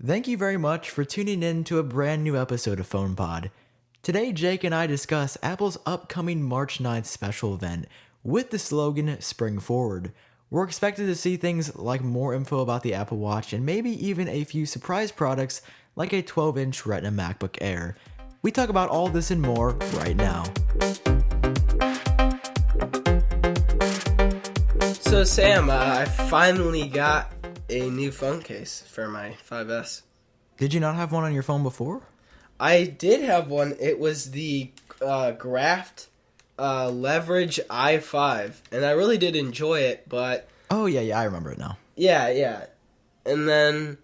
Thank you very much for tuning in to a brand new episode of PhonePod. Today, Jake and I discuss Apple's upcoming March 9th special event with the slogan Spring Forward. We're expected to see things like more info about the Apple Watch and maybe even a few surprise products like a 12-inch Retina MacBook Air. We talk about all this and more right now. So Sam, I finally got a new phone case for my 5S. Did you not have one on your phone before? I did have one. It was the Graft Leverage i5, and I really did enjoy it, but... Oh, yeah, I remember it now. Yeah. And then,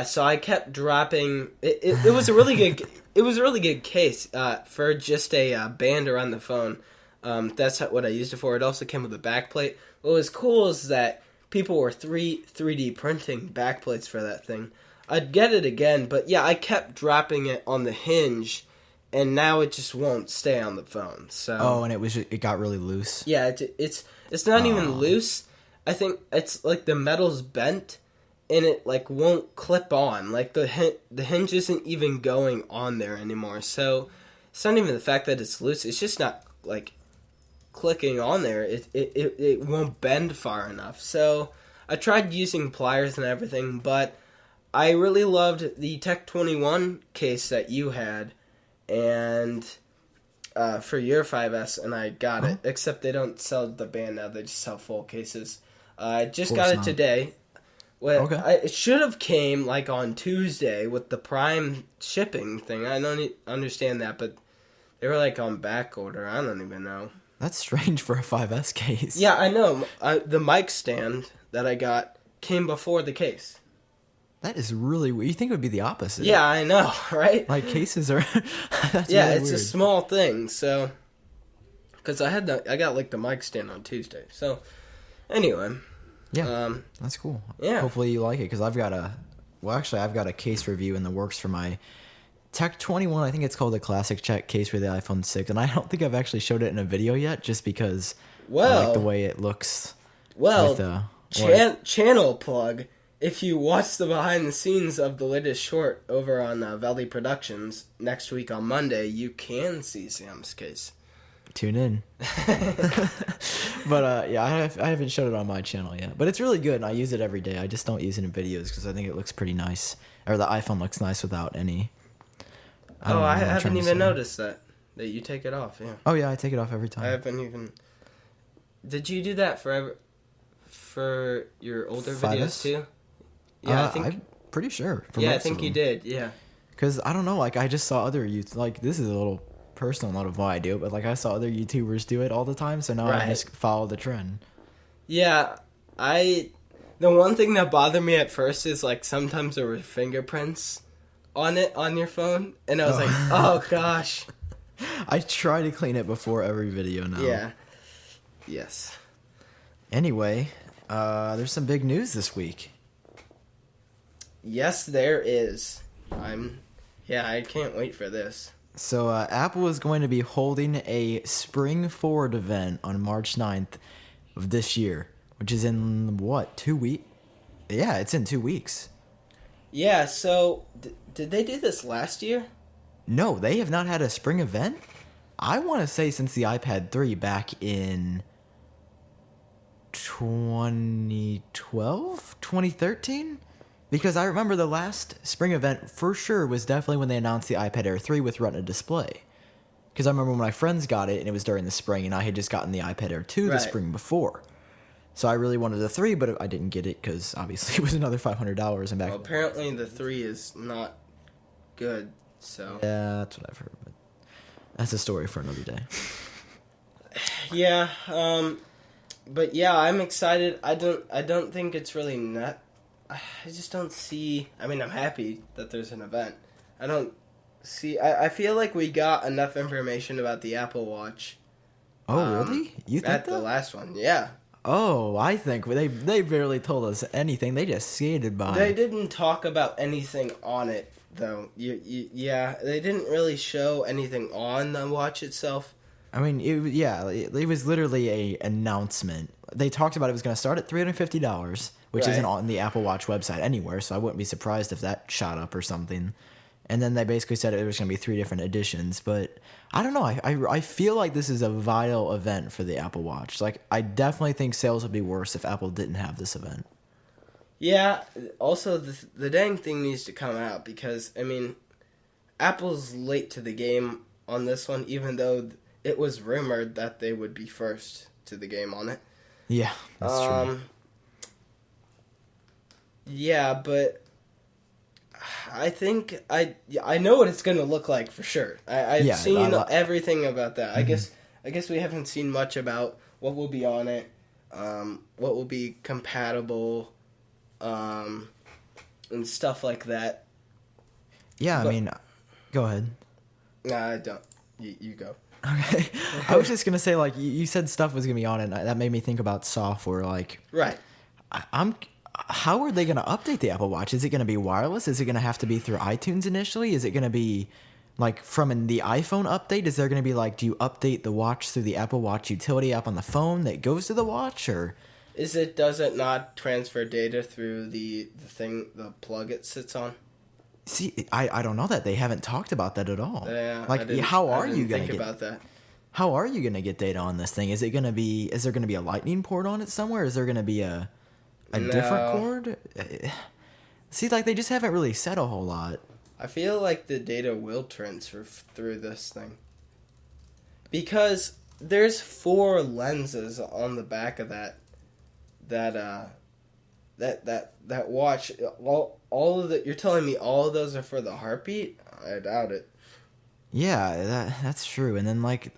so I kept dropping... It was a really good... It was a really good case for just a band around the phone. That's what I used it for. It also came with a backplate. What was cool is that people were 3D printing backplates for that thing. I'd get it again, but yeah, I kept dropping it on the hinge, and now it just won't stay on the phone. So. Oh, and it got really loose. Yeah, it's not even loose. I think it's like the metal's bent, and it like won't clip on. Like the hinge isn't even going on there anymore. So it's not even the fact that it's loose. It's just not like clicking on there. It won't bend far enough. So I tried using pliers and everything, but I really loved the Tech 21 case that you had, and for your 5S, and I got it. Except they don't sell the band now; they just sell full cases. I just got it today. Well, okay. It should have came like on Tuesday with the Prime shipping thing. I don't understand that, but they were like on back order. I don't even know. That's strange for a 5S case. Yeah, I know. The mic stand that I got came before the case. That is really weird. You think it would be the opposite. Yeah, I know, right? Like, cases are... That's yeah, really it's weird. A small thing, so... Because I got, like, the mic stand on Tuesday. So, anyway. Yeah, that's cool. Yeah. Hopefully you like it, because I've got a case review in the works for my Tech 21. I think it's called the Classic Check case for the iPhone 6, and I don't think I've actually showed it in a video yet, just because I like the way it looks. Well, channel plug. If you watch the behind the scenes of the latest short over on Valley Productions next week on Monday, you can see Sam's case. Tune in. But I haven't showed it on my channel yet. But it's really good, and I use it every day. I just don't use it in videos because I think it looks pretty nice. Or the iPhone looks nice without any. I haven't even noticed that you take it off. Yeah. Oh yeah, I take it off every time. I haven't even. Did you do that for your older videos too? Yeah, I'm pretty sure. Yeah, I think you did. Yeah. Because I don't know, like I just saw other like this is a little personal note of why I do it, but like I saw other YouTubers do it all the time, so now I just follow the trend. Yeah, the one thing that bothered me at first is like sometimes there were fingerprints on your phone, and I was like, oh gosh. I try to clean it before every video now. Yeah. Yes. Anyway, there's some big news this week. Yes, there is. I can't wait for this. So, Apple is going to be holding a Spring Forward event on March 9th of this year, which is in, 2 weeks? Yeah, it's in 2 weeks. Yeah, so, did they do this last year? No, they have not had a spring event, I want to say, since the iPad 3 back in 2012? 2013? Because I remember the last spring event for sure was definitely when they announced the iPad Air 3 with Retina display. Because I remember when my friends got it and it was during the spring, and I had just gotten the iPad Air 2 the spring before. So I really wanted the 3, but I didn't get it because obviously it was another $500 and back. Well, apparently the 3 is not good, so. Yeah, that's what I've heard, but that's a story for another day. Yeah, but yeah, I'm excited. I don't think it's really I just don't see... I mean, I'm happy that there's an event. I don't see... I feel like we got enough information about the Apple Watch. Oh, really? You think at the last one, yeah. Oh, I think they barely told us anything. They just skated by. They didn't talk about anything on it, though. Yeah, they didn't really show anything on the watch itself. I mean, it was literally a announcement. They talked about it was going to start at $350, which Right. isn't on the Apple Watch website anywhere, so I wouldn't be surprised if that shot up or something. And then they basically said it was going to be 3 different editions, but I don't know. I feel like this is a vital event for the Apple Watch. Like, I definitely think sales would be worse if Apple didn't have this event. Yeah, also the dang thing needs to come out because, I mean, Apple's late to the game on this one, even though it was rumored that they would be first to the game on it. Yeah, that's true. Yeah, but I think I know what it's going to look like for sure. I've seen everything about that. Mm-hmm. I guess we haven't seen much about what will be on it, what will be compatible, and stuff like that. Yeah, I mean, go ahead. Nah, I don't. You go. Okay. I was just going to say, like, you said stuff was going to be on it, and that made me think about software. Like, right. How are they going to update the Apple Watch? Is it going to be wireless? Is it going to have to be through iTunes initially? Is it going to be, like, from the iPhone update? Is there going to be, like, do you update the watch through the Apple Watch utility app on the phone that goes to the watch, or... Does it not transfer data through the plug it sits on? See, I don't know that. They haven't talked about that at all. Yeah, like, how are you going to think about that? How are you going to get data on this thing? Is there going to be a Lightning port on it somewhere? Is there going to be a different cord? See, like, they just haven't really said a whole lot. I feel like the data will transfer through this thing. Because there's 4 lenses on the back of that watch. All of that, you're telling me all of those are for the heartbeat? I doubt it. Yeah, that's true. And then, like,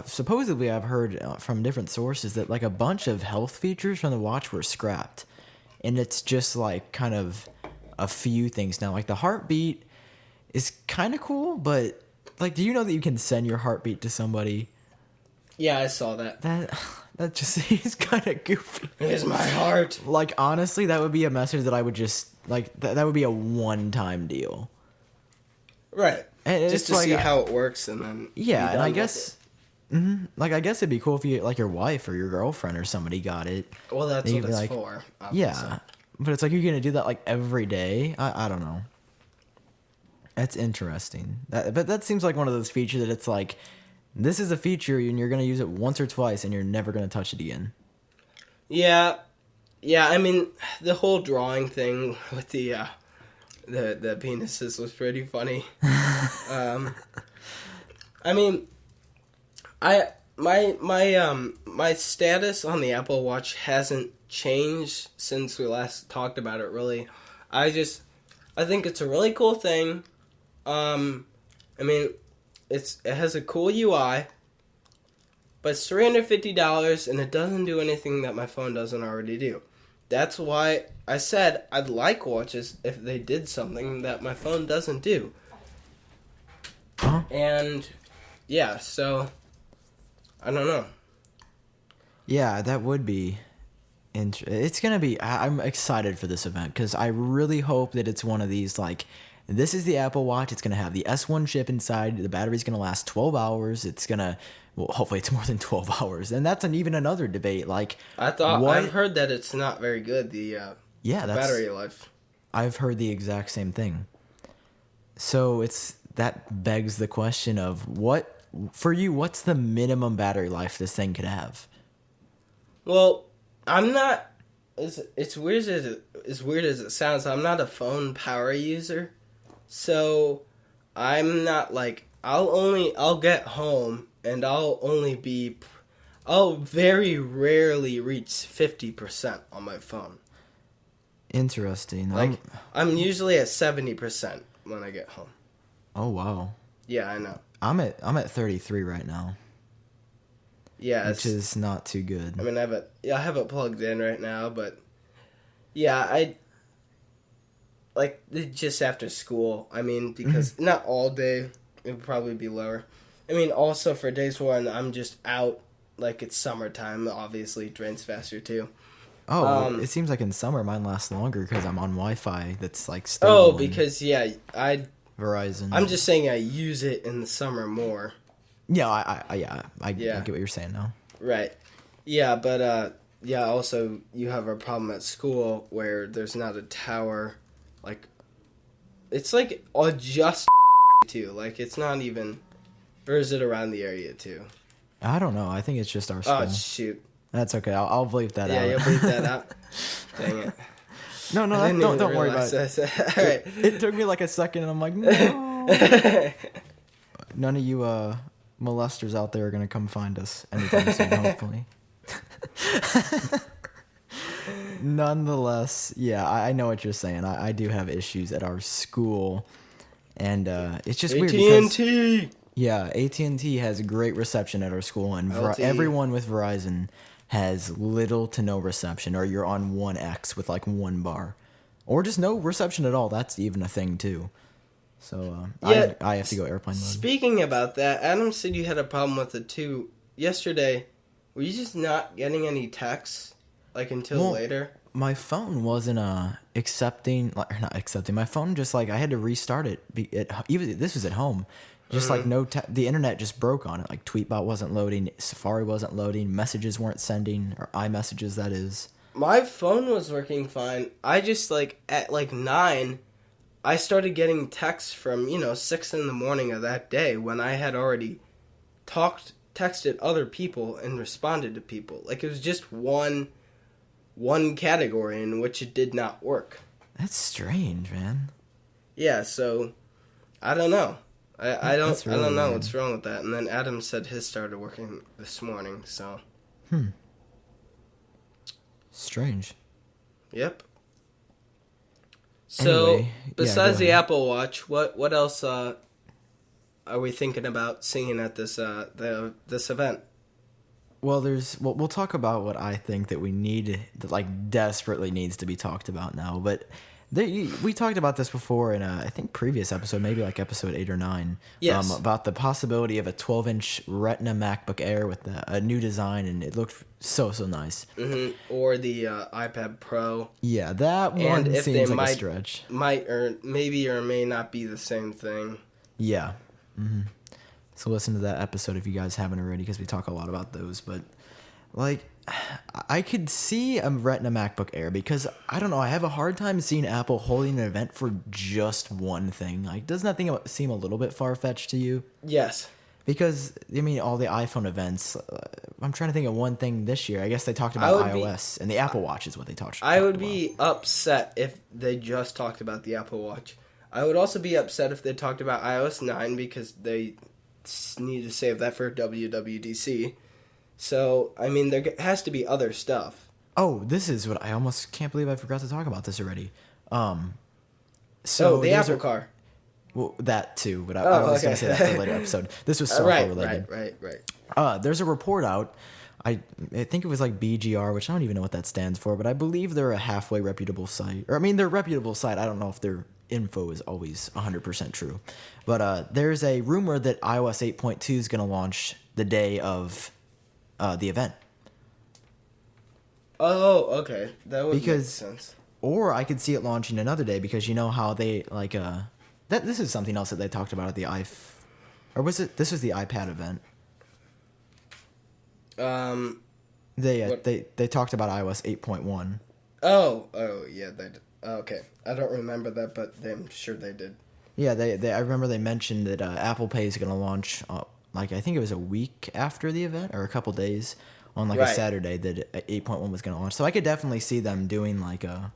supposedly I've heard from different sources that, like, a bunch of health features from the watch were scrapped. And it's just, like, kind of a few things now. Like, the heartbeat is kind of cool, but, like, do you know that you can send your heartbeat to somebody? Yeah, I saw that. That just seems kind of goofy. Here's my heart. Like, honestly, that would be a message that I would just, like, that would be a one-time deal. Right. And just to see how it works, and then... Yeah, and I guess... like, I guess it'd be cool if you, like, your wife or your girlfriend or somebody got it. Well, that's what it's for. Obviously. Yeah. But it's like, you're going to do that, like, every day? I don't know. That's interesting. But that seems like one of those features that it's like, this is a feature and you're going to use it once or twice and you're never going to touch it again. Yeah. Yeah, I mean, the whole drawing thing with the penises was pretty funny. I mean, my status on the Apple Watch hasn't changed since we last talked about it, really. I think it's a really cool thing. I mean, it has a cool UI, but it's $350 and it doesn't do anything that my phone doesn't already do. That's why I said I'd like watches if they did something that my phone doesn't do. Huh? And yeah, so I don't know. Yeah, that would be it's going to be... I'm excited for this event because I really hope that it's one of these, like, this is the Apple Watch. It's going to have the S1 chip inside. The battery's going to last 12 hours. It's going to... Well, hopefully it's more than 12 hours. And that's even another debate. Like, I've heard that it's not very good, the battery life. I've heard the exact same thing. So that begs the question of for you, what's the minimum battery life this thing could have? Well, I'm not... It's weird as it sounds. I'm not a phone power user. So, I'm not like... I'll get home... And I'll very rarely reach 50% on my phone. Interesting. Like, I'm usually at 70% when I get home. Oh, wow. Yeah, I know. I'm at 33 right now. Yeah, which is not too good. I mean, I have it plugged in right now, but yeah, just after school. I mean, because not all day, it would probably be lower. I mean, also for days when I'm just out, like it's summertime, obviously it drains faster too. Oh, it seems like in summer mine lasts longer because I'm on Wi-Fi that's like stable. Oh, because Verizon. I'm just saying I use it in the summer more. Yeah, I get what you're saying now. Right. Yeah, but Yeah, also, you have a problem at school where there's not a tower. Like, it's like just too. Like, it's not even. Or is it around the area too? I don't know. I think it's just our Oh, school. shoot. That's okay. I'll bleep that out. Yeah, you'll bleep that out. Dang it. No, I didn't even don't worry about realize it. that. All right. It took me like a second, and I'm like, no. None of you molesters out there are gonna come find us anytime soon, hopefully. Nonetheless, yeah, I know what you're saying. I do have issues at our school, and it's just weird because AT&T. yeah, AT&T has great reception at our school, and everyone with Verizon has little to no reception, or you're on 1X with like one bar, or just no reception at all. That's even a thing too. So Yeah, I have to go airplane mode. Speaking about that, Adam said you had a problem with it too. Yesterday, were you just not getting any texts like until later? My phone wasn't accepting, like, or not accepting. My phone just like I had to restart it. Even this was at home, just like the internet just broke on it. Like Tweetbot wasn't loading, Safari wasn't loading, messages weren't sending, or iMessages that is. My phone was working fine. I just like at like 9, I started getting texts from 6 in the morning of that day when I had already texted other people and responded to people. Like it was just one category in which it did not work. That's strange, man. Yeah, so I don't know. I don't know weird. what's wrong with that. And then Adam said his started working this morning, so. Strange. Yep. So, Anyway, besides the ahead. Apple Watch, what else are we thinking about seeing at this this event? Well, we'll talk about what I think that we need, that like desperately needs to be talked about now. But we talked about this before in I think previous episode, maybe like episode 8 or 9. Yes. About the possibility of a 12-inch Retina MacBook Air with a new design, and it looked so nice. Mm-hmm. Or the iPad Pro. Yeah, that one And if seems they like a stretch. might or may not be the same thing. Yeah. Mm-hmm. So listen to that episode if you guys haven't already, because we talk a lot about those. But like, I could see a Retina MacBook Air because I don't know. I have a hard time seeing Apple holding an event for just one thing. Like, doesn't that thing seem a little bit far fetched to you? Yes. Because I mean, all the iPhone events. I'm trying to think of one thing this year. I guess they talked about iOS and the Apple Watch is what they talked about. I would be upset if they just talked about the Apple Watch. I would also be upset if they talked about iOS 9 because they need to save that for WWDC. So, I mean, there has to be other stuff. Oh, this is what I almost can't believe I forgot to talk about this already. So the Apple Car. Well, that too, but I was going to say that for a later episode. This was software related. Right. There's a report out. I think it was like BGR, which I don't even know what that stands for, but I believe they're a halfway reputable site. Or I mean, they're a reputable site. I don't know if their info is always 100% true. But there's a rumor that iOS 8.2 is going to launch the day of the event. Oh, okay. That would make sense. Or I could see it launching another day because you know how they like this is something else that they talked about at the this was the iPad event. They talked about iOS 8.1. Oh yeah, they did. Okay. I don't remember that, but I'm sure they did. Yeah, I remember they mentioned that Apple Pay is going to launch like I think it was a week after the event or a couple days on like a Saturday that 8.1 was going to launch. So I could definitely see them doing like a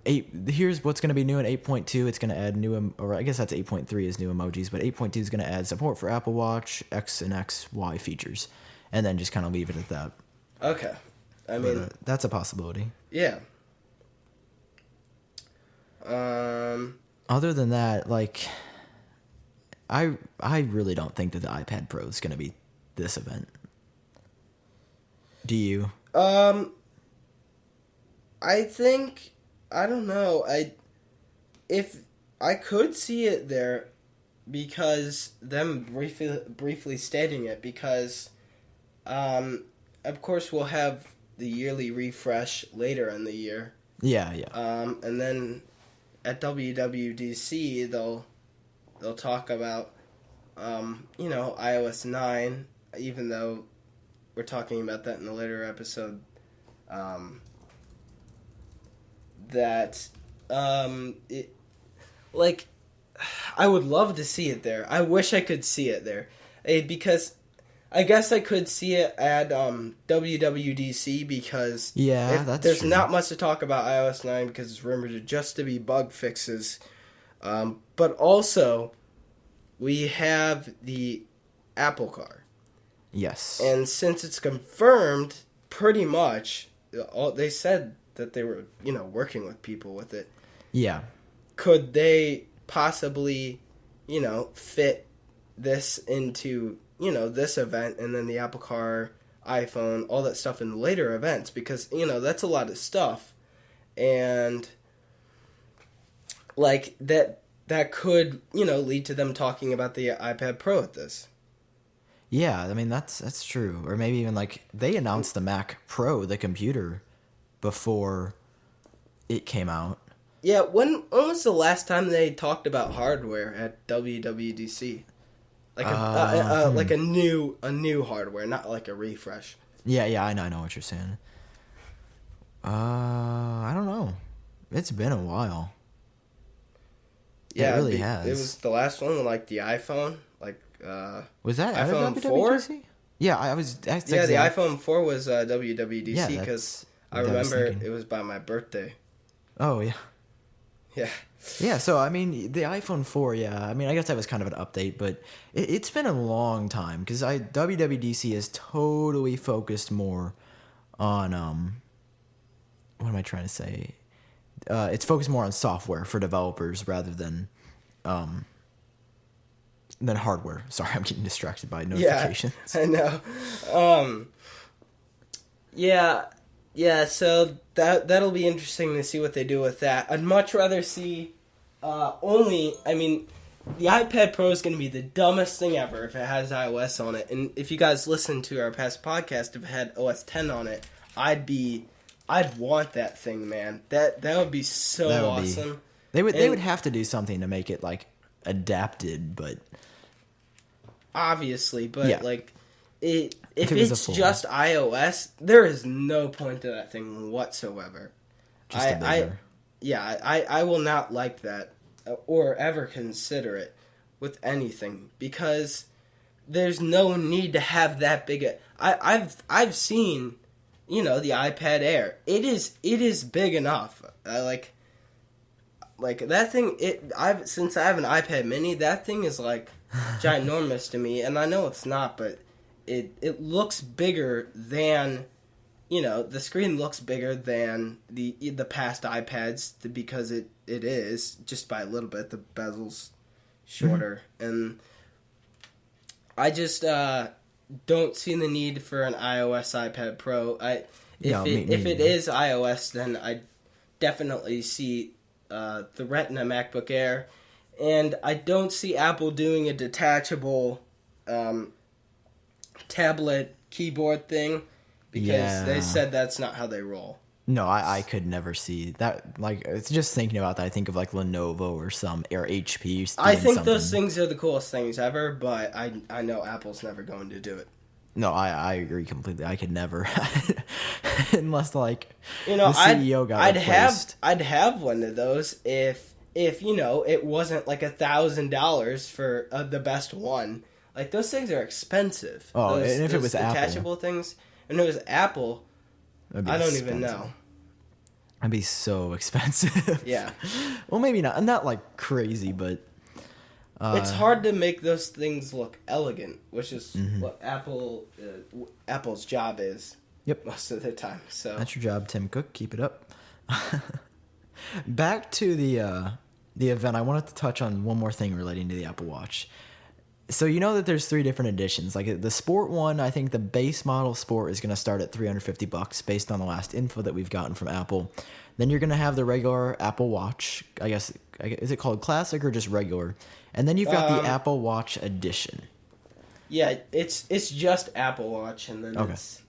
8. Here's what's going to be new in 8.2. It's going to add new, or I guess that's 8.3 is new emojis, but 8.2 is going to add support for Apple Watch X and XY features, and then just kind of leave it at that. Okay, I mean that's a possibility. Yeah. Other than that, like, I really don't think that the iPad Pro is going to be this event. Do you? I think, I don't know, if I could see it there because them briefly stating it because, of course we'll have the yearly refresh later in the year. Yeah. And then at WWDC they'll talk about, iOS 9, even though we're talking about that in a later episode. Like, I would love to see it there. I wish I could see it there, because I guess I could see it at WWDC because there's true. not much to talk about iOS 9 because it's rumored to just be bug fixes. But also, we have the Apple Car. Yes. And since it's confirmed, pretty much, they said that they were, working with people with it. Yeah. Could they possibly, fit this into, this event and then the Apple Car, iPhone, all that stuff in later events? Because, that's a lot of stuff. And, like, that could, lead to them talking about the iPad Pro at this. Yeah, I mean, that's true. Or maybe even, like, they announced the Mac Pro, the computer, before it came out. Yeah, when was the last time they talked about hardware at WWDC? Like like a new hardware, not like a refresh. Yeah, I know what you're saying. I don't know. It's been a while. Yeah, it really has. It was the last one with, like, the iPhone, like was that iPhone 4? Yeah, I was. The iPhone 4 was WWDC because I remember it was by my birthday. Oh yeah. Yeah. Yeah, so, I mean, the iPhone 4, yeah, I mean, I guess that was kind of an update, but it's been a long time, because WWDC is totally focused more on, what am I trying to say? It's focused more on software for developers rather than hardware. Sorry, I'm getting distracted by notifications. Yeah, I know. Yeah, so that'll be interesting to see what they do with that. I'd much rather see the iPad Pro is going to be the dumbest thing ever if it has iOS on it. And if you guys listen to our past podcast, if it had OS 10 on it, I'd want that thing, man. That would be so awesome. They would have to do something to make it, like, adapted, but obviously, but yeah. like if it's just iOS, there is no point to that thing whatsoever. I will not like that or ever consider it with anything because there's no need to have that big I've seen, the iPad Air. It is big enough. Like that thing, since I have an iPad mini, that thing is like ginormous to me, and I know it's not, but it looks bigger than, the screen looks bigger than the past iPads because it is just by a little bit. The bezel's shorter, and I just don't see the need for an iOS iPad Pro. If it is iOS, then I definitely see the Retina MacBook Air, and I don't see Apple doing a detachable tablet keyboard thing because they said that's not how they roll. No, I could never see that. Like, it's just thinking about that. I think of like Lenovo or HP. I think those things are the coolest things ever, but I know Apple's never going to do it. No, I agree completely. I could never, unless like the CEO got replaced. I'd have one of those if it wasn't like $1,000 for the best one. Like, those things are expensive. Oh, and if it was detachable Apple, things, and it was Apple, I don't even know. It'd be so expensive. Yeah. Well, maybe not. Not like crazy, but it's hard to make those things look elegant, which is what Apple's job is. Yep. Most of the time. So that's your job, Tim Cook. Keep it up. Back to the event, I wanted to touch on one more thing relating to the Apple Watch. So you know that there's 3 different editions. Like the Sport one, I think the base model Sport is going to start at $350 based on the last info that we've gotten from Apple. Then you're going to have the regular Apple Watch. I guess, is it called Classic or just regular? And then you've got the Apple Watch Edition. Yeah, it's just Apple Watch, and then it's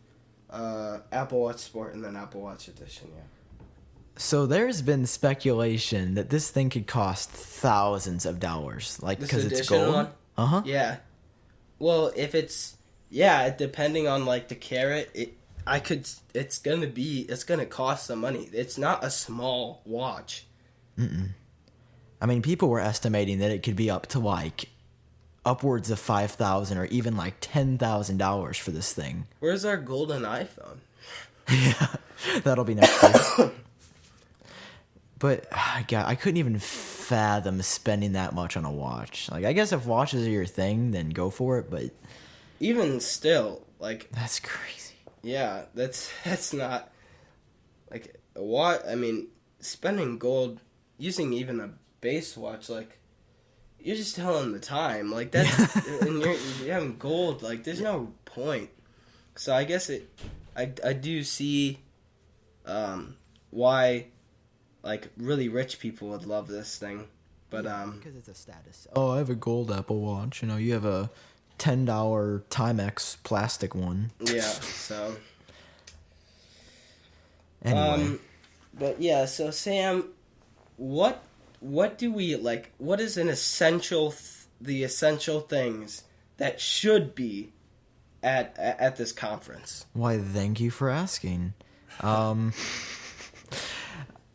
Apple Watch Sport, and then Apple Watch Edition, yeah. So there's been speculation that this thing could cost thousands of dollars, like because it's gold. One? Uh-huh. Yeah. Well, if it's yeah, depending on like the carat, it's gonna cost some money. It's not a small watch. I mean, people were estimating that it could be up to like upwards of $5,000 or even like $10,000 for this thing. Where's our golden iPhone? Yeah, that'll be next year. But God, I couldn't even fathom spending that much on a watch. Like, I guess if watches are your thing, then go for it. But Even still, like, that's crazy. yeah, that's not like what I mean. Spending gold, using even a base watch, like you're just telling the time, like that's and you're having gold, like there's no point. So I guess I do see, why, like really rich people would love this thing, but because it's a status. Oh, I have a gold Apple Watch. You know, you have a $10 Timex plastic one. yeah. So Anyway, but yeah. So Sam, what do we like? What is an essential the essential things that should be at this conference? why? Thank you for asking.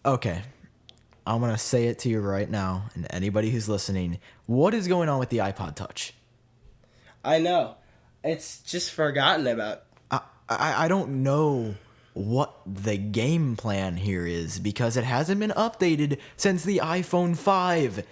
Okay, I'm gonna say it to you right now, and anybody who's listening. What is going on with the iPod Touch? I know, it's just forgotten about. I don't know what the game plan here is because it hasn't been updated since the iPhone 5.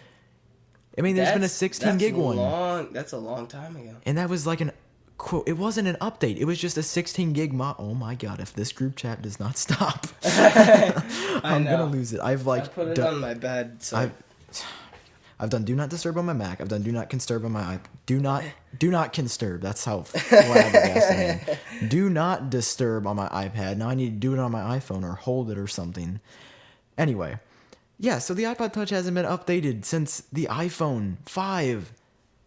I mean, there's been a 16 gig one. That's a long time ago. And that was like an quote. It wasn't an update. It was just a 16 gig mod. Oh my God, if this group chat does not stop, I'm going to lose it. I've like I put it on my bed. So. I've done do not disturb on my Mac. I've done do not disturb on my iPod. Do not disturb. That's how flabbergasted I am. Do not disturb on my iPad. Now I need to do it on my iPhone or hold it or something. Anyway, yeah, so the iPod Touch hasn't been updated since the iPhone 5.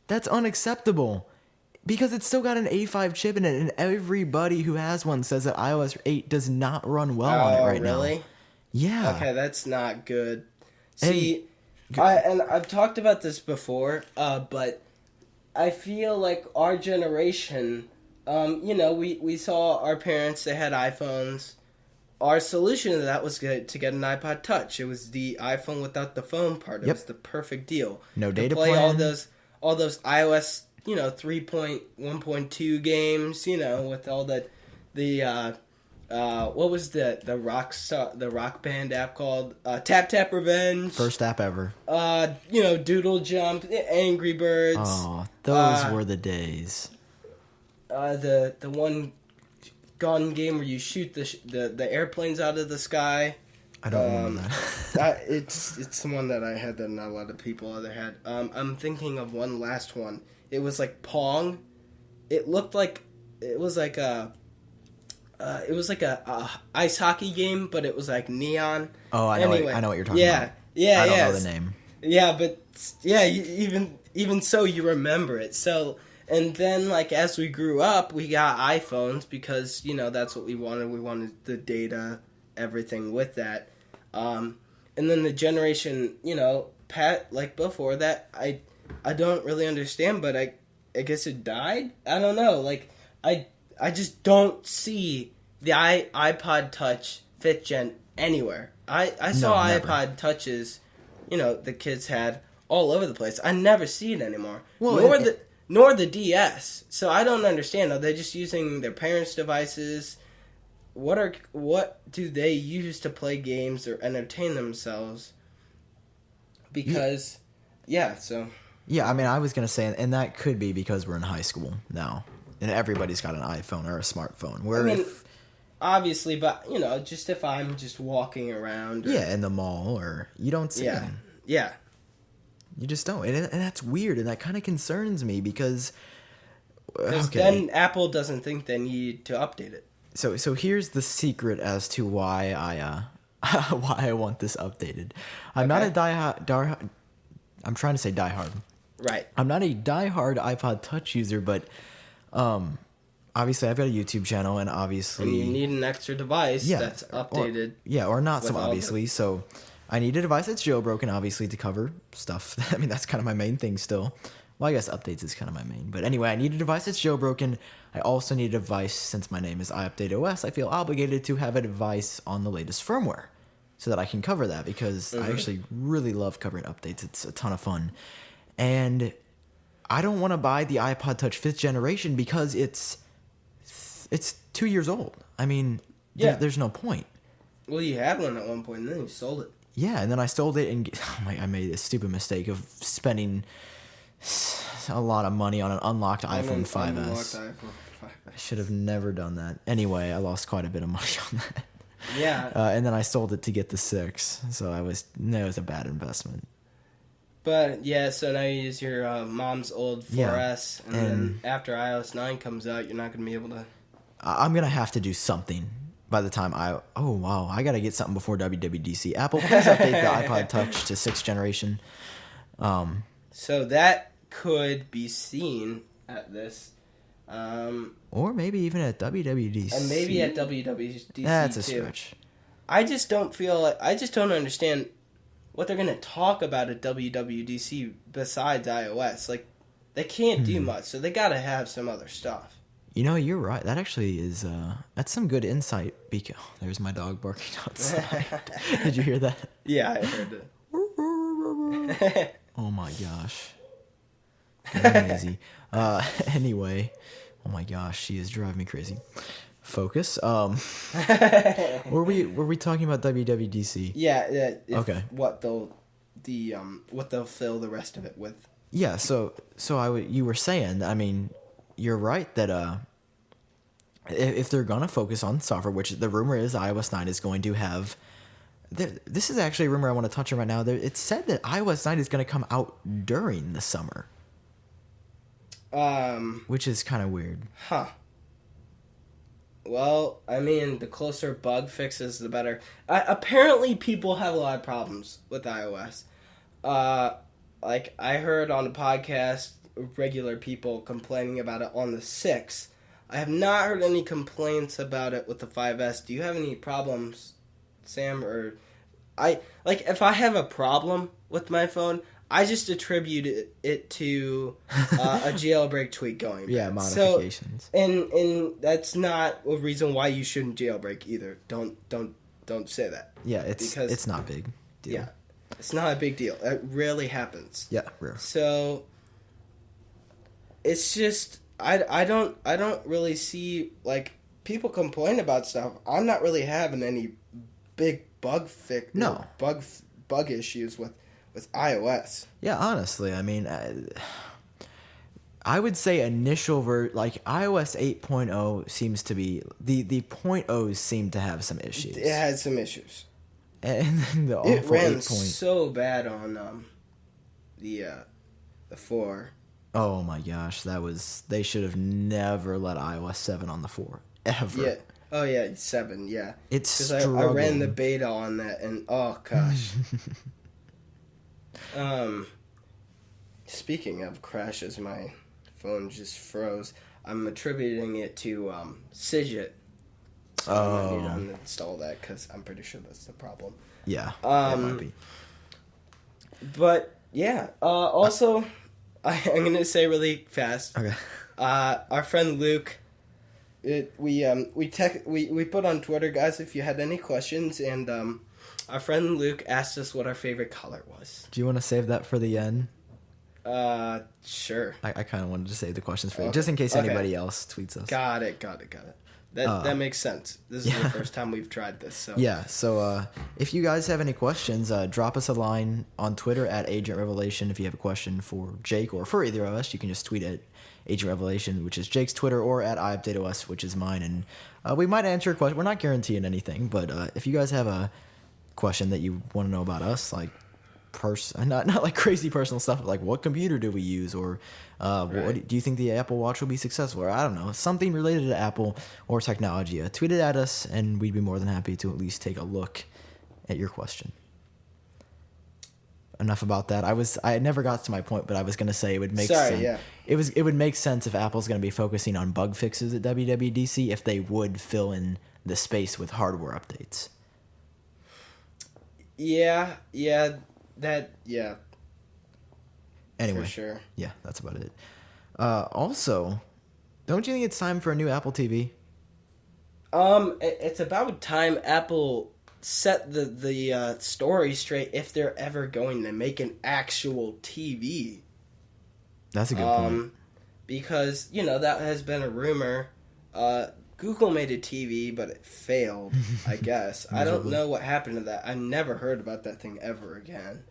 That's unacceptable. Because it's still got an A5 chip in it, and everybody who has one says that iOS 8 does not run well on it right now. Really? Yeah. Okay, that's not good. See, I've talked about this before, but I feel like our generation, we saw our parents, they had iPhones. Our solution to that was to get an iPod Touch. It was the iPhone without the phone part. It was the perfect deal. No data play plan. all those iOS, 3.1.2 games, with all what was the rock band app called? Tap Tap Revenge. First app ever. Doodle Jump, Angry Birds. Oh, those were the days. The one gun game where you shoot the airplanes out of the sky. I don't remember that. It's the one that I had that not a lot of people other had. I'm thinking of one last one. It was like Pong. It looked like it was like a ice hockey game, but it was like neon. Oh, I know what you're talking about. Yeah, I don't know the name. Yeah, but yeah, even so, you remember it. So, and then like as we grew up, we got iPhones because that's what we wanted. We wanted the data, everything with that. And then the generation, like before that, I don't really understand, but I guess it died. I don't know. Like I just don't see the iPod Touch 5th Gen anywhere. I saw iPod Touches, the kids had all over the place. I never see it anymore. Well, nor the DS. So I don't understand. Are they just using their parents' devices? What do they use to play games or entertain themselves? Because, so... Yeah, I mean, I was going to say, and that could be because we're in high school now, and everybody's got an iPhone or a smartphone. Obviously, but, just if I'm just walking around. Yeah, in the mall, or you don't see them. Yeah. You just don't. And that's weird, and that kind of concerns me because... then Apple doesn't think they need to update it. So here's the secret as to why I want this updated. I'm not a I'm trying to say diehard. Right. I'm not a diehard iPod Touch user, but obviously I've got a YouTube channel, and obviously... And you need an extra device that's updated. Or not so obviously. So I need a device that's jailbroken, obviously, to cover stuff. I mean, that's kind of my main thing still. Well, I guess updates is kind of my main. But anyway, I need a device that's jailbroken. I also need a device, since my name is iUpdateOS, I feel obligated to have a device on the latest firmware so that I can cover that, because I actually really love covering updates. It's a ton of fun. And I don't want to buy the iPod Touch 5th generation because it's 2 years old. I mean, there's no point. Well, you had one at one point, and then you sold it. Yeah, and then I sold it, and I made a stupid mistake of spending a lot of money on an unlocked iPhone 5S. I should have never done that. Anyway, I lost quite a bit of money on that. Yeah. And then I sold it to get the 6, so that was a bad investment. But yeah, so now you use your mom's old 4S, and then after iOS 9 comes out, you're not going to be able to. I'm going to have to do something by the time I got to get something before WWDC. Apple, please update the iPod Touch to 6th generation. So that could be seen at this. Or maybe even at WWDC. And maybe at WWDC That's a too. stretch. I just don't understand what they're going to talk about at WWDC besides iOS. Like, they can't do much, so they got to have some other stuff. You know, you're right. That actually is, that's some good insight. Because there's my dog barking outside. Did you hear that? Yeah, I heard it. Oh my gosh. Crazy. Anyway, oh my gosh, she is driving me crazy. Focus. Were we talking about WWDC? Yeah. Okay. What they'll fill the rest of it with. Yeah. So you were saying. I mean, you're right that if they're gonna focus on software, which the rumor is iOS 9 is going to have. This is actually a rumor I want to touch on right now. It's said that iOS 9 is going to come out during the summer. Which is kind of weird. Huh. Well, I mean, the closer bug fixes, the better. Apparently, people have a lot of problems with iOS. Like, I heard on a podcast, regular people complaining about it on the 6th. I have not heard any complaints about it with the 5S. Do you have any problems, Sam? Or if I have a problem with my phone, I just attribute it to a jailbreak tweak going bad. Yeah, modifications. So, and that's not a reason why you shouldn't jailbreak either. Don't say that. Yeah, it's not big deal. Yeah, it's not a big deal. It rarely happens. Yeah, rare. So it's just I don't really see, like, people complain about stuff. I'm not really having any big bug bug issues with iOS. Yeah, honestly, I mean, I would say initial like iOS 8.0 seems to be the 0.0s seem to have some issues. It had some issues, and then the awful it ran 8. so bad on the 4. Oh my gosh, they should have never let iOS 7 on the 4 ever. Yeah. Oh yeah, 7. Yeah. It's because I ran the beta on that, and oh gosh. Speaking of crashes, my phone just froze. I'm attributing it to Sigit. So I might need to uninstall that because I'm pretty sure that's the problem. Yeah, it might be. But yeah, also I'm gonna say really fast. Okay. Our friend Luke. We put on Twitter, guys, if you had any questions, and our friend Luke asked us what our favorite color was. Do you want to save that for the end? Sure. I kind of wanted to save the questions for you, just in case anybody else tweets us. Got it. That makes sense. This is the first time we've tried this. So. Yeah, so if you guys have any questions, drop us a line on Twitter at Agent Revelation. If you have a question for Jake or for either of us, you can just tweet at Agent Revelation, which is Jake's Twitter, or at iUpdateOS, which is mine. And we might answer a question. We're not guaranteeing anything, but if you guys have a question that you want to know about us, like not like crazy personal stuff, but like what computer do we use, or what do you think the Apple Watch will be successful, or I don't know, something related to Apple or technology, tweet it at us, and we'd be more than happy to at least take a look at your question. Enough about that. I never got to my point, but I was gonna say it would make sense. Yeah. It would make sense if Apple's gonna be focusing on bug fixes at WWDC if they would fill in the space with hardware updates. Yeah. Anyway, For sure. yeah, that's about it. Also, don't you think it's time for a new Apple TV? It's about time Apple set the story straight if they're ever going to make an actual TV. That's a good point. Because, that has been a rumor. Google made a TV, but it failed, I guess. I don't know what happened to that. I never heard about that thing ever again.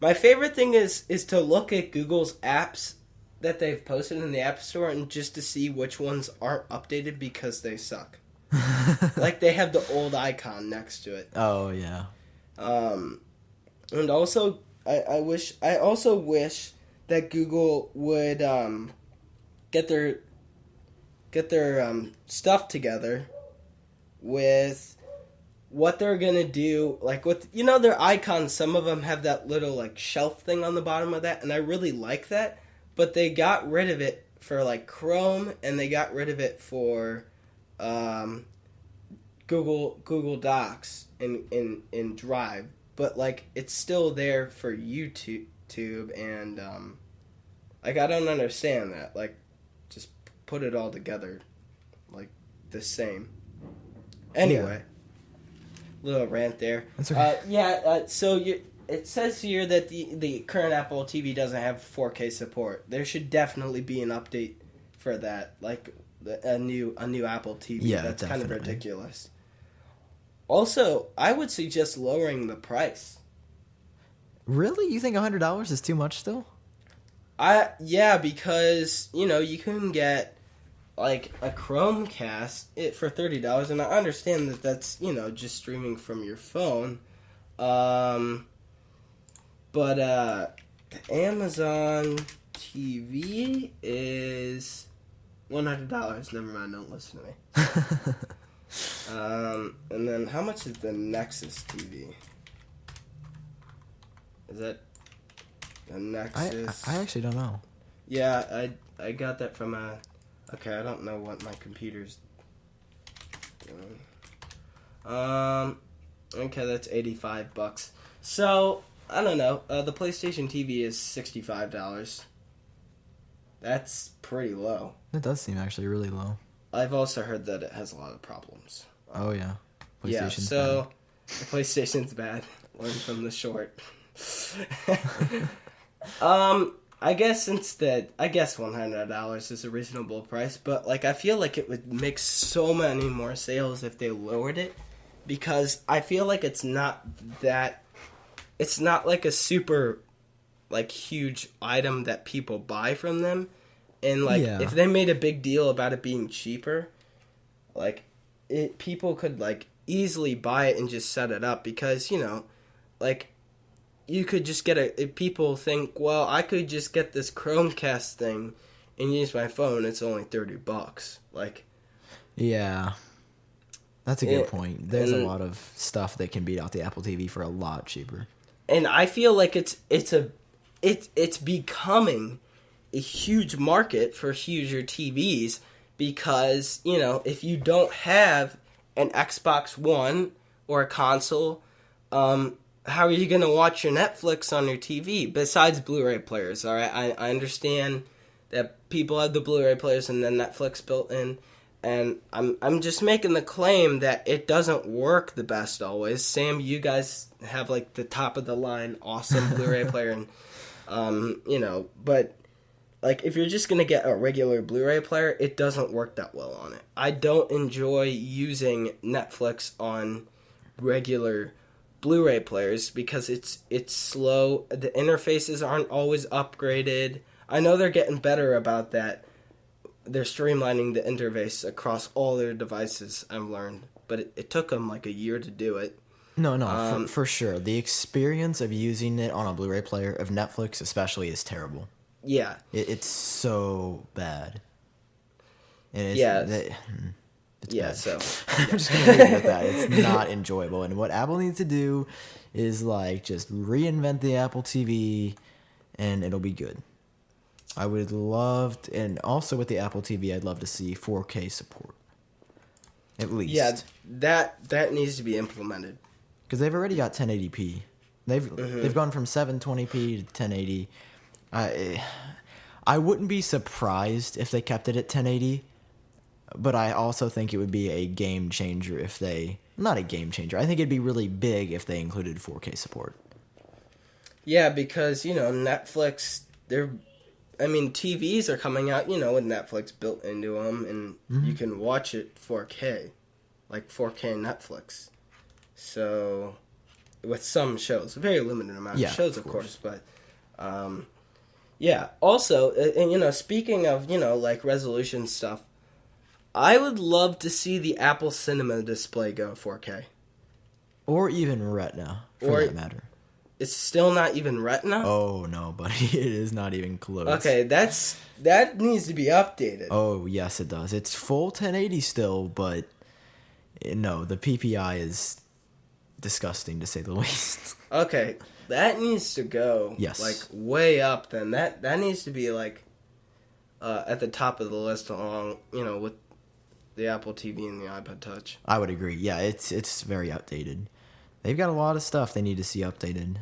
My favorite thing is to look at Google's apps that they've posted in the App Store and just to see which ones aren't updated because they suck. Like they have the old icon next to it. Oh yeah. And also, I also wish that Google would get their stuff together with what they're gonna do, like with their icons. Some of them have that little like shelf thing on the bottom of that, and I really like that. But they got rid of it for like Chrome, and they got rid of it for Google Docs and Drive. But like it's still there for YouTube, and like I don't understand that. Like just put it all together, like the same. Anyway, little rant there. That's okay. So it says here that the current Apple TV doesn't have 4K support. There should definitely be an update for that, like a new Apple TV. Yeah, that's definitely. kind of ridiculous. Also, I would suggest lowering the price. Really? You think $100 is too much still? Because you can get like a Chromecast for $30, and I understand that that's just streaming from your phone. But the Amazon TV is $100. Never mind, don't listen to me. And then how much is the Nexus TV? Is that the Nexus? I actually don't know. Yeah, I got that from okay, I don't know what my computer's doing. Okay, that's $85. So, I don't know. The PlayStation TV is $65. That's pretty low. That does seem actually really low. I've also heard that it has a lot of problems. Oh yeah. PlayStation's bad. The PlayStation's bad. Learn from the short. I guess $100 is a reasonable price, but like I feel like it would make so many more sales if they lowered it, because I feel like it's not like a super like huge item that people buy from them, and like if they made a big deal about it being cheaper, like people could like easily buy it and just set it up, because like you could just get people think, well, I could just get this Chromecast thing and use my phone. It's only $30. Like, yeah, that's a good point. There's a lot of stuff that can beat out the Apple TV for a lot cheaper. And I feel like it's becoming a huge market for huger TVs, because if you don't have an Xbox One or a console, how are you going to watch your Netflix on your TV besides Blu-ray players? All right, I understand that people have the Blu-ray players and then Netflix built in, and I'm just making the claim that it doesn't work the best always. Sam, you guys have like the top of the line awesome Blu-ray player, and but like if you're just going to get a regular Blu-ray player, it doesn't work that well on it. I don't enjoy using Netflix on regular Blu-ray players because it's slow. The interfaces aren't always upgraded. I know they're getting better about that. They're streamlining the interface across all their devices, I've learned. But it took them like a year to do it. No, for sure. The experience of using it on a Blu-ray player, of Netflix especially, is terrible. Yeah. It's so bad. And it's bad. So I'm just gonna leave it at that. It's not enjoyable, and what Apple needs to do is like just reinvent the Apple TV, and it'll be good. I would love to, and also with the Apple TV, I'd love to see 4K support, at least. Yeah, that needs to be implemented, because they've already got 1080p. They've gone from 720p to 1080. I wouldn't be surprised if they kept it at 1080, but I also think it would be a game changer if they... Not a game changer. I think it'd be really big if they included 4K support. Yeah, because, Netflix, TVs are coming out, with Netflix built into them, and you can watch it 4K, like 4K Netflix. So, with some shows, a very limited amount of shows, of course, but, yeah. Also, and, speaking of, like resolution stuff, I would love to see the Apple Cinema display go 4K. Or even Retina, for that matter. It's still not even Retina? Oh, no, buddy. It is not even close. Okay, that needs to be updated. Oh, yes, it does. It's full 1080 still, but no, the PPI is disgusting, to say the least. Okay, that needs to go, way up then. That needs to be, at the top of the list along, with the Apple TV and the iPod Touch. I would agree. Yeah, it's very outdated. They've got a lot of stuff they need to see updated.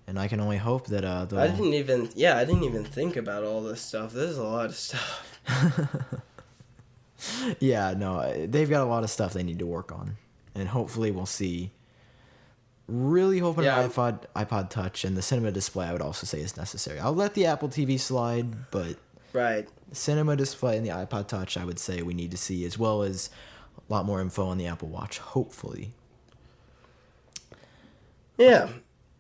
And I can only hope that I didn't even think about all this stuff. There's a lot of stuff. Yeah, no, they've got a lot of stuff they need to work on. And hopefully we'll see. Really hoping an iPod Touch and the cinema display I would also say is necessary. I'll let the Apple TV slide, but right. The cinema display and the iPod Touch I would say we need to see, as well as a lot more info on the Apple Watch, hopefully. Yeah,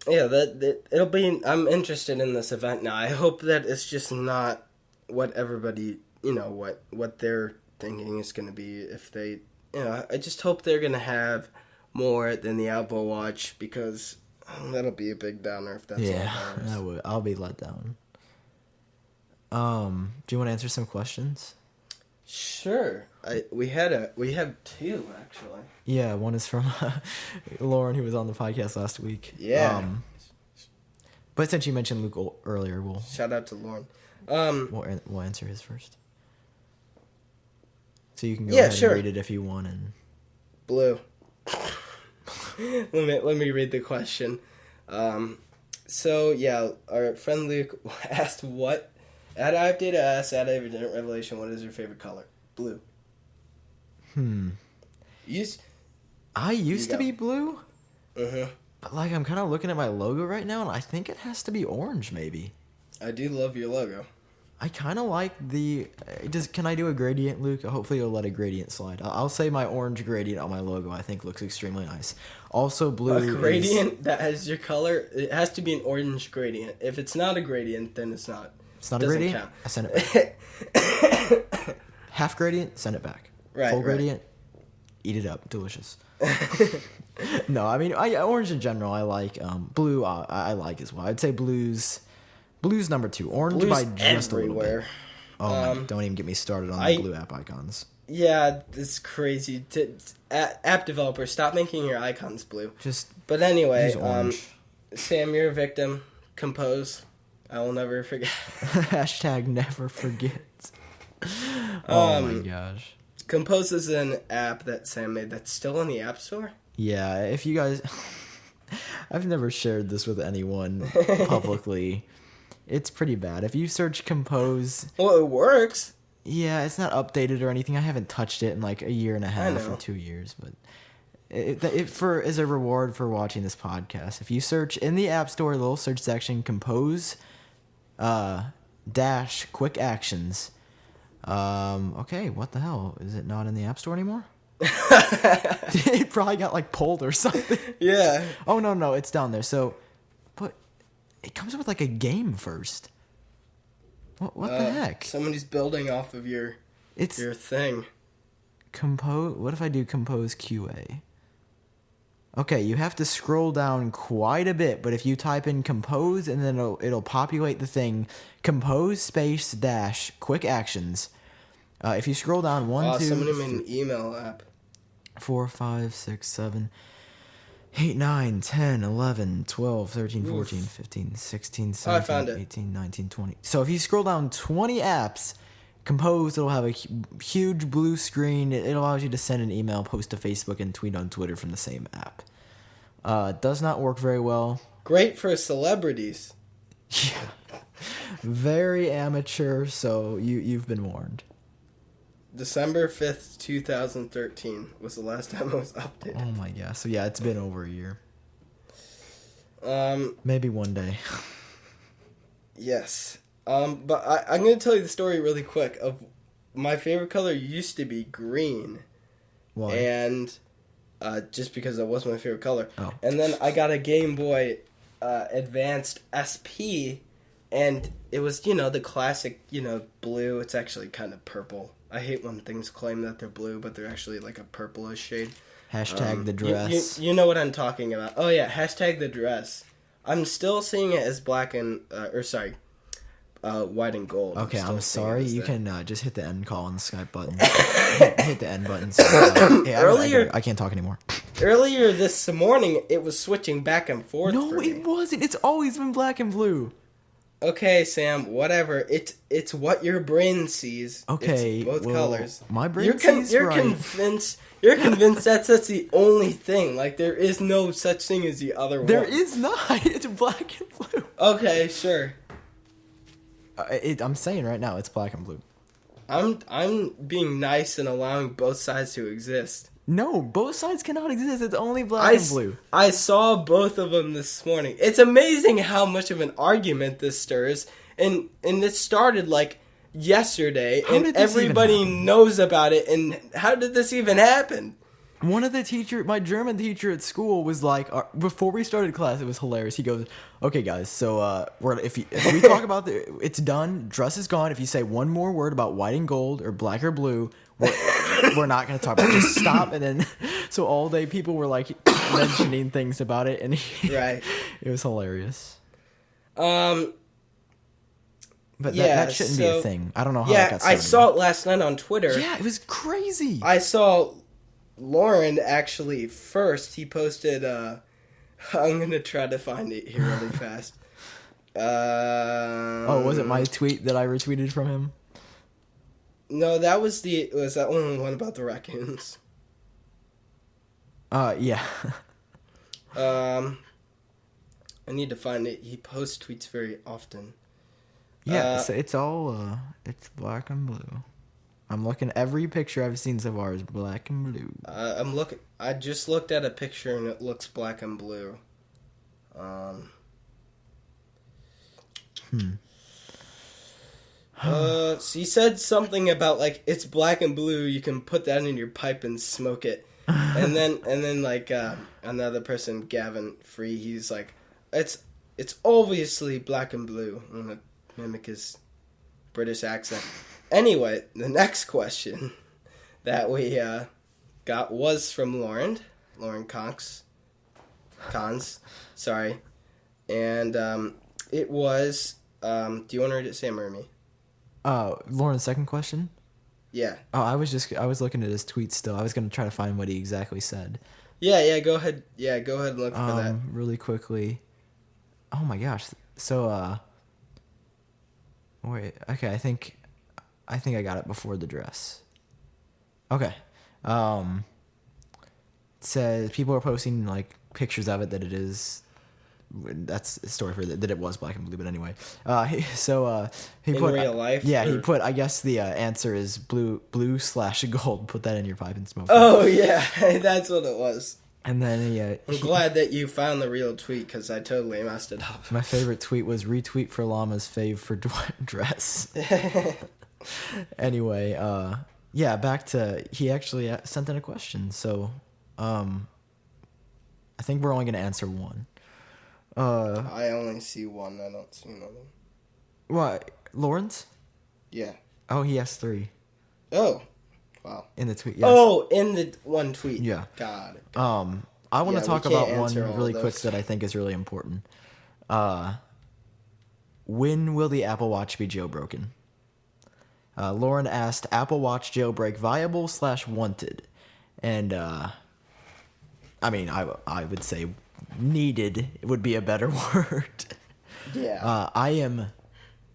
that it'll be. I'm interested in this event now. I hope that it's just not what everybody, what they're thinking is going to be. If they, I just hope they're going to have more than the Apple Watch, because that'll be a big downer if that's all there is. I'll be let down. Do you want to answer some questions? Sure. We have two actually. Yeah, one is from Lauren, who was on the podcast last week. Yeah. But since you mentioned Luke earlier, we'll shout out to Lauren. We'll answer his first. So you can go ahead and read it if you want. And Blue. let me read the question. So yeah, our friend Luke asked, "What at iUpdateOS, at Evident Revelation, what is your favorite color?" Blue. I used to be blue. Mm-hmm. But I'm kind of looking at my logo right now, and I think it has to be orange, maybe. I do love your logo. I kind of like the... Can I do a gradient, Luke? Hopefully you'll let a gradient slide. I'll say my orange gradient on my logo I think looks extremely nice. Also, blue a gradient that has your color, it has to be an orange gradient. If it's not a gradient, then it's not. It's not a gradient? Count. I send it back. Half gradient, send it back. Right. Full gradient, eat it up. Delicious. No, I mean, orange in general I like. Blue I like as well. I'd say blue's number 2. Orange blue's by just everywhere. A little bit. Oh, don't even get me started on the blue app icons. Yeah, it's crazy. App developers, stop making your icons blue. But anyway, Sam, you're a victim. Compose. I will never forget. Hashtag never forget. Oh my gosh. Compose is an app that Sam made that's still in the App Store. Yeah, if you guys... I've never shared this with anyone publicly. It's pretty bad. If you search Compose... Well, it works. Yeah, it's not updated or anything. I haven't touched it in a year and a half or 2 years, but as a reward for watching this podcast, if you search in the App Store, little search section, Compose dash quick actions. Okay, what the hell? Is it not in the App Store anymore? It probably got pulled or something. Yeah. Oh no, it's down there. So, but it comes with a game first. What the heck? Somebody's building off of your thing. Compose. What if I do Compose QA? Okay, you have to scroll down quite a bit, but if you type in Compose and then it'll populate the thing, Compose space dash quick actions. If you scroll down 1, 2, somebody made an email app. 4, 5, 6, 7, 8, 9, 10, 11, 12, 13, 14, 15, 16, 17, 18, 19, 20. So if you scroll down 20 apps, Compose, it'll have a huge blue screen. It allows you to send an email, post to Facebook, and tweet on Twitter from the same app. Does not work very well. Great for celebrities. Yeah. Very amateur, so you've been warned. December 5th, 2013 was the last time it was updated. Oh my gosh. So yeah, it's been over a year. Um, Maybe one day. yes. But I'm going to tell you the story really quick of my favorite color used to be green. Why? And just because that was my favorite color. Oh. And then I got a Game Boy Advanced SP, and it was, the classic, blue. It's actually kind of purple. I hate when things claim that they're blue, but they're actually like a purplish shade. Hashtag the dress. You know what I'm talking about. Oh, yeah, hashtag the dress. I'm still seeing it as black and, white and gold. Okay, I'm sorry. You can just hit the end call on the Skype button. hit the end button. Hey, Earlier, I can't talk anymore. Earlier this morning, it was switching back and forth. No, it wasn't. It's always been black and blue. Okay, Sam. Whatever. It's what your brain sees. Okay, it's both colors. My brain sees you're right. convinced. You're convinced that's the only thing. Like there is no such thing as the other one. There is not. It's black and blue. Okay, sure. I'm saying right now, it's black and blue. I'm being nice and allowing both sides to exist. No, both sides cannot exist. It's only black and blue. I saw both of them this morning. It's amazing how much of an argument this stirs, and this started like yesterday, and everybody knows about it. And how did this even happen? One of the my German teacher at school was like, before we started class, it was hilarious. He goes, "Okay, guys, so if we talk about it's done. Dress is gone. If you say one more word about white and gold or black or blue, we're not going to talk about it. Just stop." And then, so all day people were like mentioning things about it, and right, it was hilarious. But that shouldn't be a thing. I don't know how that got started. I saw it last night on Twitter. Yeah, it was crazy. I saw Lauren actually first. He posted. I'm gonna try to find it here really fast. Was it my tweet that I retweeted from him? No, that was that one about the raccoons. Yeah. I need to find it. He posts tweets very often. Yeah, so it's all it's black and blue. I'm looking. Every picture I've seen so far is black and blue. I'm looking. I just looked at a picture and it looks black and blue. So he said something about like it's black and blue. You can put that in your pipe and smoke it. and then like another person, Gavin Free, he's like, it's obviously black and blue. I'm gonna mimic his British accent. Anyway, the next question that we got was from Lauren Cons, sorry, and it was. Do you want to read it, Sam, or me? Lauren's second question? Yeah. Oh, I was looking at his tweet still. I was going to try to find what he exactly said. Yeah, go ahead. Yeah, go ahead and look for that. Really quickly. Oh my gosh. So, wait, okay, I think I got it before the dress. Okay. It says people are posting like pictures of it that it is. That's the story for that it was black and blue, but anyway. He in put real life. Yeah, he put. I guess the answer is blue/gold. Put that in your pipe and smoke. Oh yeah, that's what it was. And then I'm glad that you found the real tweet because I totally messed it up. My favorite tweet was retweet for llama's fave for dress. Anyway, back to he actually sent in a question. So, I think we're only going to answer one. I only see one. I don't see another. What? Lawrence? Yeah. Oh, he has 3. Oh, wow. In the tweet. Yes. Oh, in the one tweet. Yeah. God. I want to talk about one really quick those. that I think is really important. When will the Apple Watch be jailbroken? Lauren asked, Apple Watch jailbreak viable/wanted? And, I mean, I would say needed would be a better word. Yeah. I am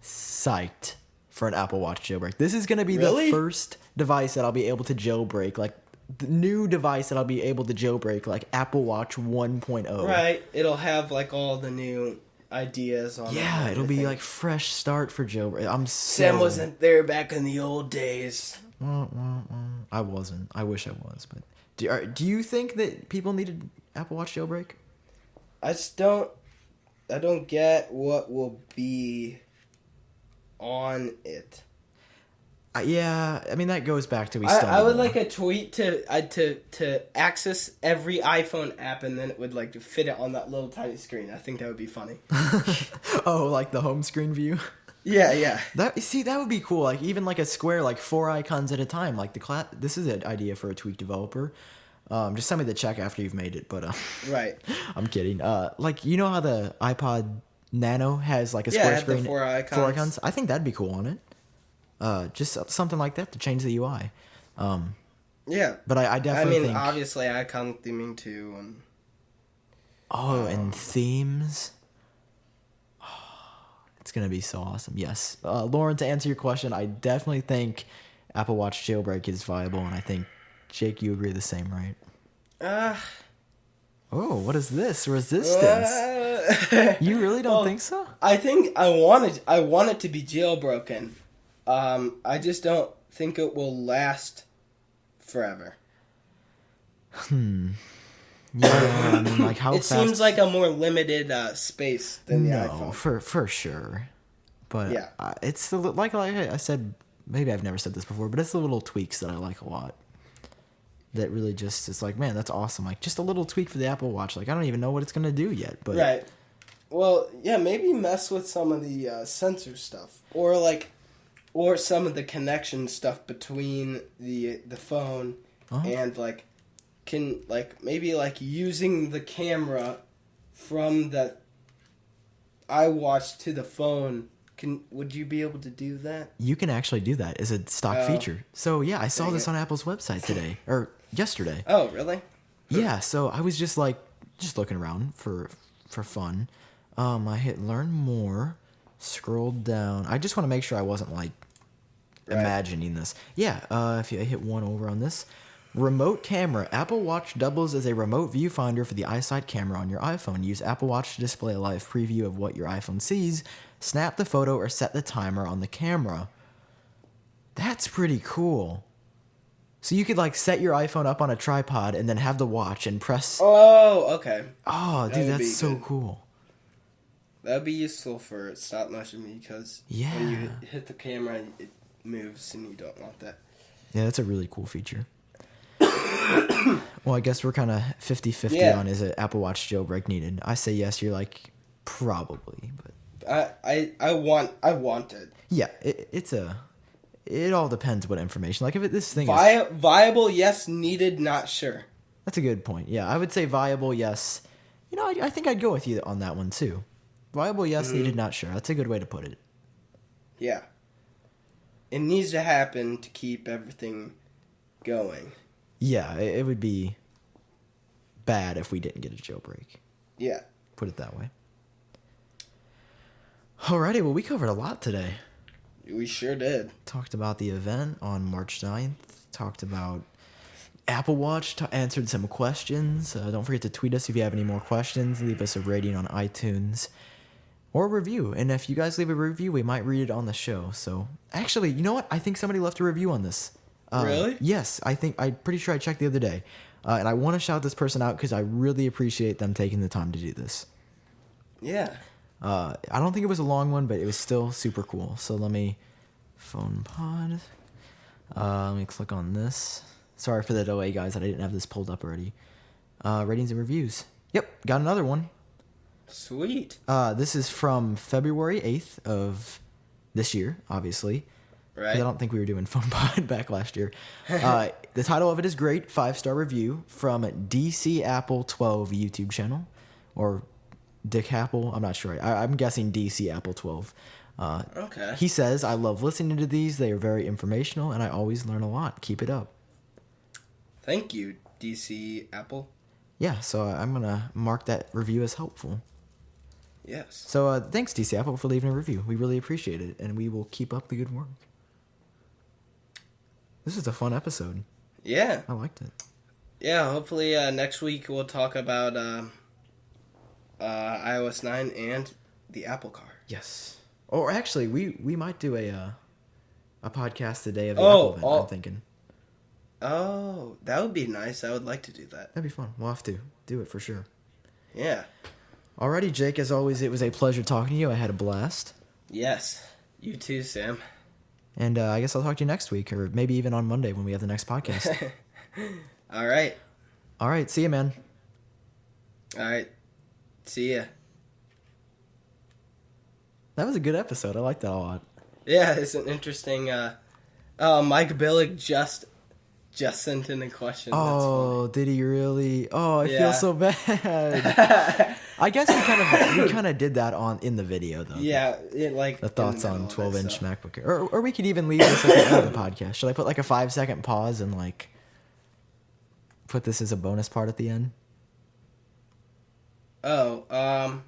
psyched for an Apple Watch jailbreak. This is going to be Really? the first device that I'll be able to jailbreak, like the new device that I'll be able to jailbreak, like Apple Watch 1.0. Right. It'll have like all the new ideas on it. Yeah, it'll be like fresh start for jailbreak. Sam wasn't there back in the old days. I wasn't. I wish I was, but do you think that people needed Apple Watch jailbreak? I don't get what will be on it. Yeah, I mean that goes back to I would like a tweet to access every iPhone app, and then it would like fit it on that little tiny screen. I think that would be funny. Oh, like the home screen view. Yeah. That would be cool. Like even like a square, like 4 icons at a time. Like this is an idea for a tweak developer. Just send me the check after you've made it. But right. I'm kidding. Like you know how the iPod Nano has like a square screen, the 4 icons. I think that'd be cool on it. Just something like that to change the UI. Yeah. But I definitely think obviously icon theming too. and themes. It's going to be so awesome. Yes. Lauren, to answer your question, I definitely think Apple Watch jailbreak is viable, and I think, Jake, you agree the same, right? Oh, what is this? Resistance. You really don't think so? I think I want it to be jailbroken. I just don't think it will last forever. Yeah, I mean, like how it fast... seems like a more limited space than the iPhone. No, for sure. But yeah. It's like I said, maybe I've never said this before, but it's the little tweaks that I like a lot. That really just is like, man, that's awesome. Like just a little tweak for the Apple Watch. Like I don't even know what it's gonna do yet, but right. Well, yeah, maybe mess with some of the sensor stuff, or some of the connection stuff between the phone and maybe using the camera from the iWatch to the phone. Would you be able to do that? You can actually do that as a stock feature. So yeah, I saw this on Apple's website today or yesterday. Oh, really? Yeah. So I was just looking around for fun. I hit learn more, scrolled down. I just want to make sure I wasn't imagining this. Yeah. If I hit one over on this. Remote camera. Apple Watch doubles as a remote viewfinder for the iSight camera on your iPhone. Use Apple Watch to display a live preview of what your iPhone sees. Snap the photo or set the timer on the camera. That's pretty cool. So you could set your iPhone up on a tripod and then have the watch and press... Oh, okay. Oh, dude, that's so cool. That would be useful for stop motion because when you hit the camera, it moves and you don't want that. Yeah, that's a really cool feature. Well, I guess we're kind of 50-50 on is it Apple Watch jailbreak needed. I say yes, you're probably, but I want it. Yeah, it all depends what information. If this thing is viable, yes, needed, not sure. That's a good point. Yeah, I would say viable, yes. I think I'd go with you on that one too. Viable, yes, needed, not sure. That's a good way to put it. Yeah. It needs to happen to keep everything going. Yeah, it would be bad if we didn't get a jailbreak. Yeah. Put it that way. Alrighty, well, we covered a lot today. We sure did. Talked about the event on March 9th. Talked about Apple Watch. Answered some questions. Don't forget to tweet us if you have any more questions. Leave us a rating on iTunes. Or a review. And if you guys leave a review, we might read it on the show. So, actually, you know what? I think somebody left a review on this. Really? Yes, I'm pretty sure I checked the other day. And I want to shout this person out because I really appreciate them taking the time to do this. Yeah. I don't think it was a long one, but it was still super cool. So let me... PhonePod. Let me click on this. Sorry for the delay, guys, that I didn't have this pulled up already. Ratings and reviews. Yep, got another one. Sweet. This is from February 8th of this year, obviously. Right. I don't think we were doing PhonePod back last year. The title of it is great. 5-star review from DC Apple 12 YouTube channel. Or Dick Apple. I'm not sure. I'm guessing DC Apple 12. Okay. He says, I love listening to these. They are very informational, and I always learn a lot. Keep it up. Thank you, DC Apple. Yeah, so I'm going to mark that review as helpful. Yes. So thanks, DC Apple, for leaving a review. We really appreciate it, and we will keep up the good work. This is a fun episode. Yeah. I liked it. Yeah, hopefully next week we'll talk about iOS 9 and the Apple Car. Yes. Or actually, we might do a podcast today of the Apple event, I'm thinking. Oh, that would be nice. I would like to do that. That'd be fun. We'll have to do it for sure. Yeah. Alrighty, Jake, as always, it was a pleasure talking to you. I had a blast. Yes. You too, Sam. And I guess I'll talk to you next week, or maybe even on Monday when we have the next podcast. All right. All right. See you, man. All right. See ya. That was a good episode. I like that a lot. Yeah, it's an interesting... Mike Billick just sent in a question. Oh, did he really? Oh, I feel so bad. I guess we kind of did that in the video though. Yeah, the thoughts on 12-inch MacBook Air, or we could even leave this at the end of the podcast. Should I put like a 5-second pause and like put this as a bonus part at the end? Oh,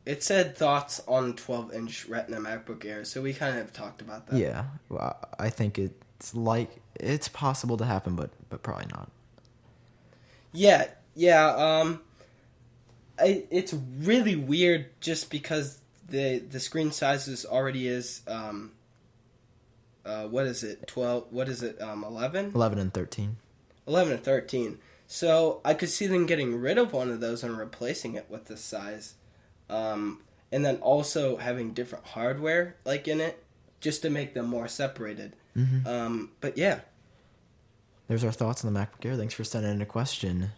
it said thoughts on 12-inch Retina MacBook Air, so we kind of talked about that. Yeah, well, I think it's possible to happen, but probably not. Yeah. It's really weird just because the screen sizes already is what is it? 12? What is it? 11? 11 and 13. 11 and 13. So I could see them getting rid of one of those and replacing it with this size. And then also having different hardware like in it just to make them more separated. Mm-hmm. But yeah. There's our thoughts on the MacBook Air. Thanks for sending in a question.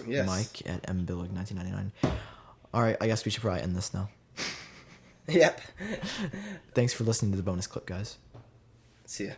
Yes. Mike at mbillig1999. All right, I guess we should probably end this now. Yep. Thanks for listening to the bonus clip, guys. See ya.